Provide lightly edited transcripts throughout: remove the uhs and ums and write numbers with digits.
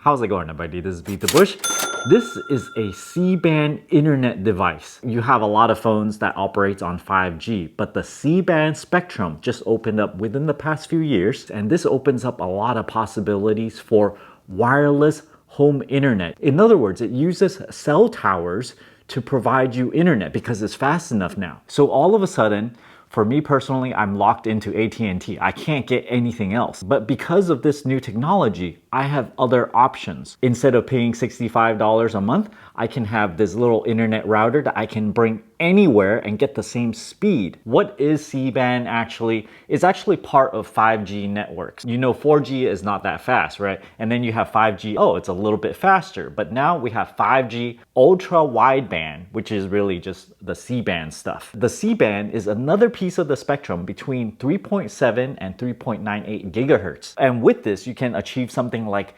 How's it going, everybody? This is BeatTheBush. This is a C-band internet device. You have a lot of phones that operate on 5G, but the C-band spectrum just opened up within the past few years, and this opens up a lot of possibilities for wireless home internet. In other words, it uses cell towers to provide you internet because it's fast enough now. So all of a sudden, for me personally, I'm locked into AT&T. I can't get anything else. But because of this new technology, I have other options. Instead of paying $65 a month, I can have this little internet router that I can bring anywhere and get the same speed. What is C-band actually? It's actually part of 5G networks. You know 4G is not that fast, right? And then you have 5G, oh, it's a little bit faster. But now we have 5G ultra wideband, which is really just the C-band stuff. The C-band is another piece of the spectrum between 3.7 and 3.98 gigahertz. And with this, you can achieve something like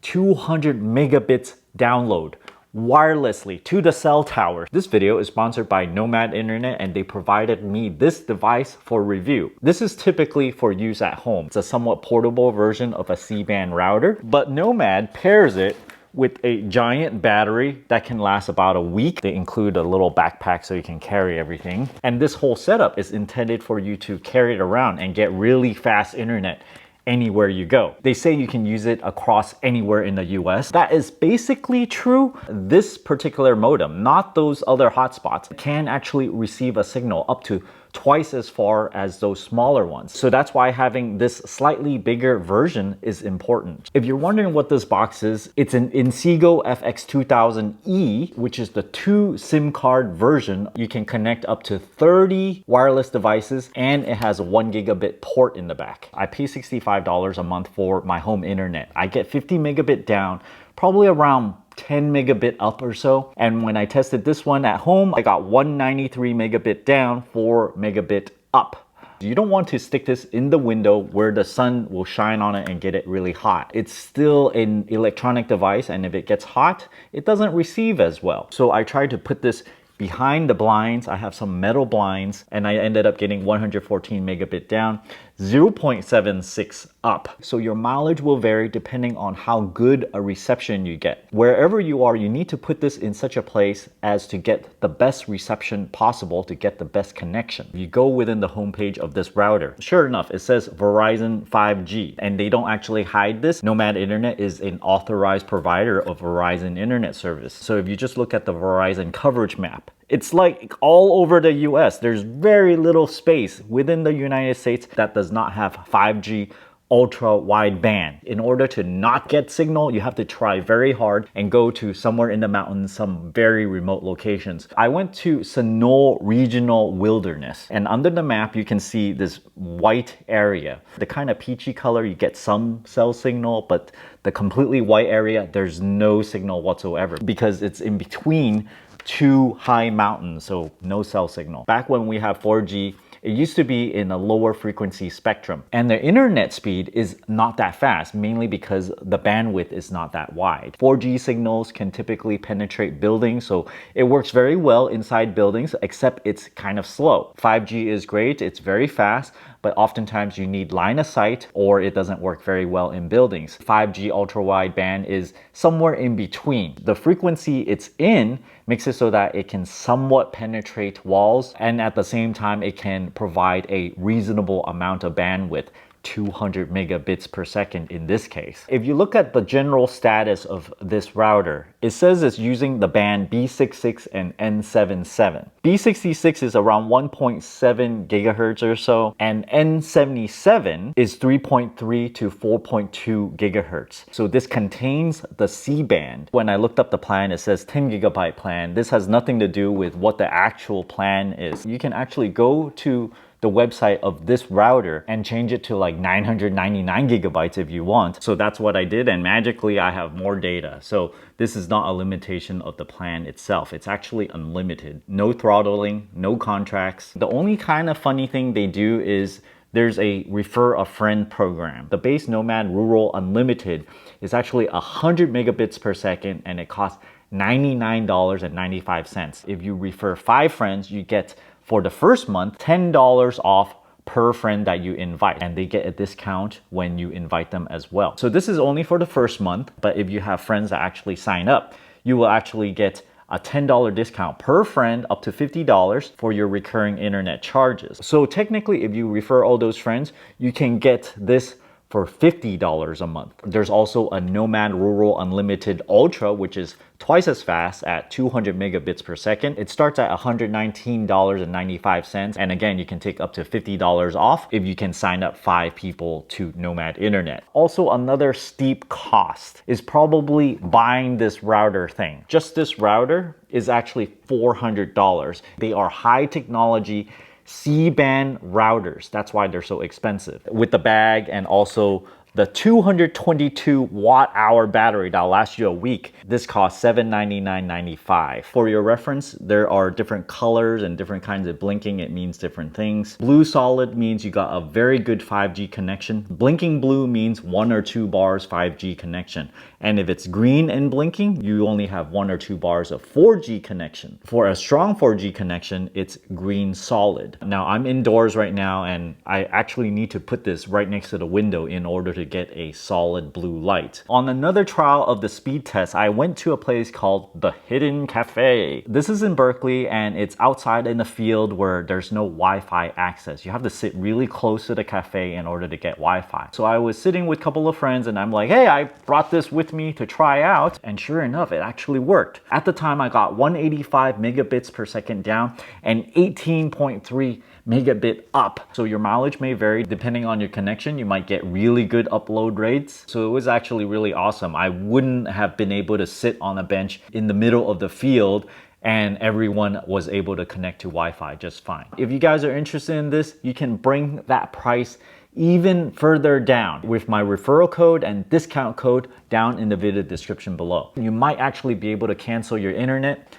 200 megabits download wirelessly to the cell tower. This video is sponsored by Nomad Internet, and they provided me this device for review. This is typically for use at home. It's a somewhat portable version of a C-band router, but Nomad pairs it with a giant battery that can last about a week. They include a little backpack so you can carry everything. And this whole setup is intended for you to carry it around and get really fast internet anywhere you go. They say you can use it across anywhere in the US. That is basically true. This particular modem, not those other hotspots, can actually receive a signal up to twice as far as those smaller ones. So that's why having this slightly bigger version is important. If you're wondering what this box is, it's an Inseego FX2000E, which is the 2 SIM card version. You can connect up to 30 wireless devices, and it has a 1 gigabit port in the back. I pay $65 a month for my home internet. I get 50 megabit down, probably around 10 megabit up or so. And when I tested this one at home, I got 193 megabit down, 4 megabit up. You don't want to stick this in the window where the sun will shine on it and get it really hot. It's still an electronic device, and if it gets hot, it doesn't receive as well. So I tried to put this behind the blinds. I have some metal blinds, and I ended up getting 114 megabit down, 0.76 up. So your mileage will vary depending on how good a reception you get. Wherever you are, you need to put this in such a place as to get the best reception possible to get the best connection. You go within the homepage of this router. Sure enough, it says Verizon 5G, and they don't actually hide this. Nomad Internet is an authorized provider of Verizon internet service. So if you just look at the Verizon coverage map, it's like all over the US. There's very little space within the United States that does not have 5G ultra wideband. In order to not get signal, you have to try very hard and go to somewhere in the mountains, some very remote locations. I went to Sonora Regional Wilderness, and under the map you can see this white area. The kind of peachy color, you get some cell signal, but the completely white area, there's no signal whatsoever because it's in between 2 high mountains, so no cell signal. Back when we have 4G, it used to be in a lower frequency spectrum, and the internet speed is not that fast, mainly because the bandwidth is not that wide. 4G signals can typically penetrate buildings, so it works very well inside buildings, except it's kind of slow. 5G is great, it's very fast, but oftentimes you need line of sight or it doesn't work very well in buildings. 5G ultra wideband is somewhere in between. The frequency it's in makes it so that it can somewhat penetrate walls, and at the same time it can provide a reasonable amount of bandwidth, 200 megabits per second in this case. If you look at the general status of this router, it says it's using the band B66 and N77. B66 is around 1.7 gigahertz or so, and N77 is 3.3 to 4.2 gigahertz. So this contains the C band. When I looked up the plan, it says 10 gigabyte plan. This has nothing to do with what the actual plan is. You can actually go to the website of this router and change it to like 999 gigabytes if you want. So that's what I did, and magically I have more data. So this is not a limitation of the plan itself. It's actually unlimited. No throttling, no contracts. The only kind of funny thing they do is there's a refer a friend program. The base Nomad Rural Unlimited is actually 100 megabits per second, and it costs $99.95. If you refer 5 friends, you get, for the first month, $10 off per friend that you invite, and they get a discount when you invite them as well. So this is only for the first month, but if you have friends that actually sign up, you will actually get a $10 discount per friend, up to $50 for your recurring internet charges. So technically, if you refer all those friends, you can get this for $50 a month. There's also a Nomad Rural Unlimited Ultra, which is twice as fast at 200 megabits per second. It starts at $119.95. And again, you can take up to $50 off if you can sign up 5 people to Nomad Internet. Also, another steep cost is probably buying this router thing. Just this router is actually $400. They are high technology C-band routers. That's why they're so expensive. With the bag and also the 222 watt hour battery that'll last you a week, this costs $799.95. For your reference, there are different colors and different kinds of blinking. It means different things. Blue solid means you got a very good 5G connection. Blinking blue means 1 or 2 bars 5G connection. And if it's green and blinking, you only have 1 or 2 bars of 4G connection. For a strong 4G connection, it's green solid. Now I'm indoors right now, and I actually need to put this right next to the window in order to get a solid blue light. On another trial of the speed test, I went to a place called the Hidden Cafe. This is in Berkeley, and it's outside in a field where there's no Wi-Fi access. You have to sit really close to the cafe in order to get Wi-Fi. So I was sitting with a couple of friends, and I'm like, hey, I brought this with me to try out, and sure enough, it actually worked. At the time, I got 185 megabits per second down and 18.3 megabit up. So your mileage may vary depending on your connection. You might get really good upload rates. So it was actually really awesome. I wouldn't have been able to sit on a bench in the middle of the field and everyone was able to connect to Wi-Fi just fine. If you guys are interested in this, you can bring that price even further down with my referral code and discount code down in the video description below. You might actually be able to cancel your internet,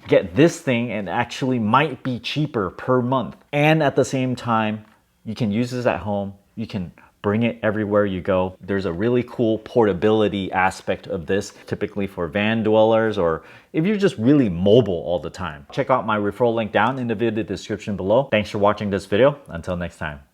get this thing, and actually might be cheaper per month. And at the same time, you can use this at home. You can bring it everywhere you go. There's a really cool portability aspect of this, typically for van dwellers or if you're just really mobile all the time. Check out my referral link down in the video description below. Thanks for watching this video. Until next time.